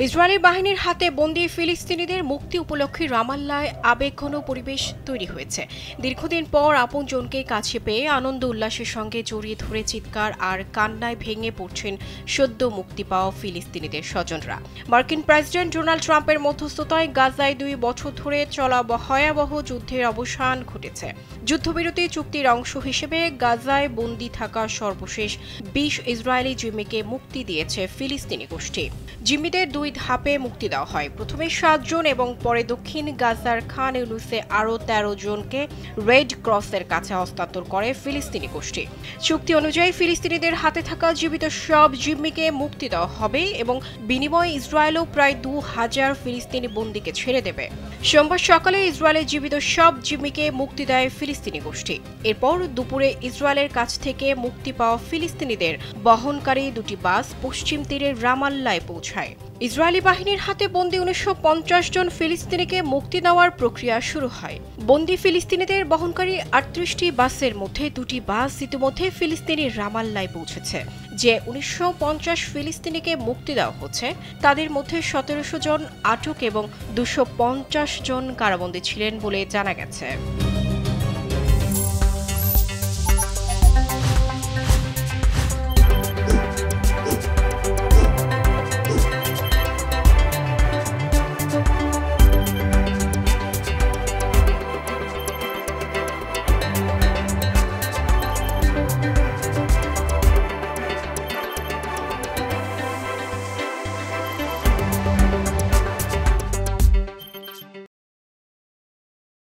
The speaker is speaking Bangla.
ইসরায়েলি বাহিনীর হাতে বন্দী ফিলিস্তিনিদের মুক্তি উপলক্ষে রামাল্লায় আবেগঘন পরিবেশ তৈরি হয়েছে। দীর্ঘদিন পর আপনজনকে কাছে পেয়ে আনন্দ উল্লাসের সঙ্গে জড়িয়ে ধরে চিৎকার আর কান্নায় ভেঙে পড়ছেন সদ্য মুক্তি পাওয়া ফিলিস্তিনিদের স্বজনরা। মার্কিন প্রেসিডেন্ট ডোনাল্ড ট্রাম্পের মধ্যস্থতায় গাজায় 2 বছর ধরে চলা ভয়াবহ যুদ্ধের অবসান ঘটেছে। যুদ্ধবিরতি চুক্তির অংশ হিসেবে গাজায় বন্দী থাকা সর্বশেষ 20 ইসরায়েলি জিম্মিকে মুক্তি দিয়েছে ফিলিস্তিনি গোষ্ঠী। জিম্মিদের 2 ধাপে মুক্তি দেওয়া হয়। প্রথমে 7 জন এবং পরে দক্ষিণ গাজার খান ইউনুসে আরও 13 জনকে রেড ক্রসের কাছে হস্তান্তর করে ফিলিস্তিনি গোষ্ঠী। চুক্তি অনুযায়ী ফিলিস্তিনিদের হাতে থাকা জীবিত সব জিম্মিকে মুক্তি দেওয়া হবে এবং বিনিময়ে ইসরায়েলও প্রায় 2000 ফিলিস্তিনি বন্দীকে ছেড়ে দেবে। সোমবার সকালে ইসরায়েলের জীবিত সব জিম্মিকে মুক্তি দেয় ফিলিস্তিনি গোষ্ঠী। এরপর দুপুরে ইসরায়েলের কাছ থেকে মুক্তি পাওয়া ফিলিস্তিনিদের বহনকারী 2টি বাস পশ্চিম তীরের রামাল্লায় পৌঁছায়। ইসরায়েলি বাহিনীর হাতে বন্দী 1950 জন ফিলিস্তিনিকে মুক্তি দেওয়ার প্রক্রিয়া শুরু হয়। বন্দী ফিলিস্তিনিদের বহনকারী 38টি বাসের মধ্যে 2টি বাস ইতিমধ্যে ফিলিস্তিনি রামাল্লায় পৌঁছেছে। যে 1950 ফিলিস্তিনিকে মুক্তি দেওয়া হচ্ছে তাদের মধ্যে 1700 জন আটক এবং 250 জন কারাবন্দী ছিলেন বলে জানা গেছে।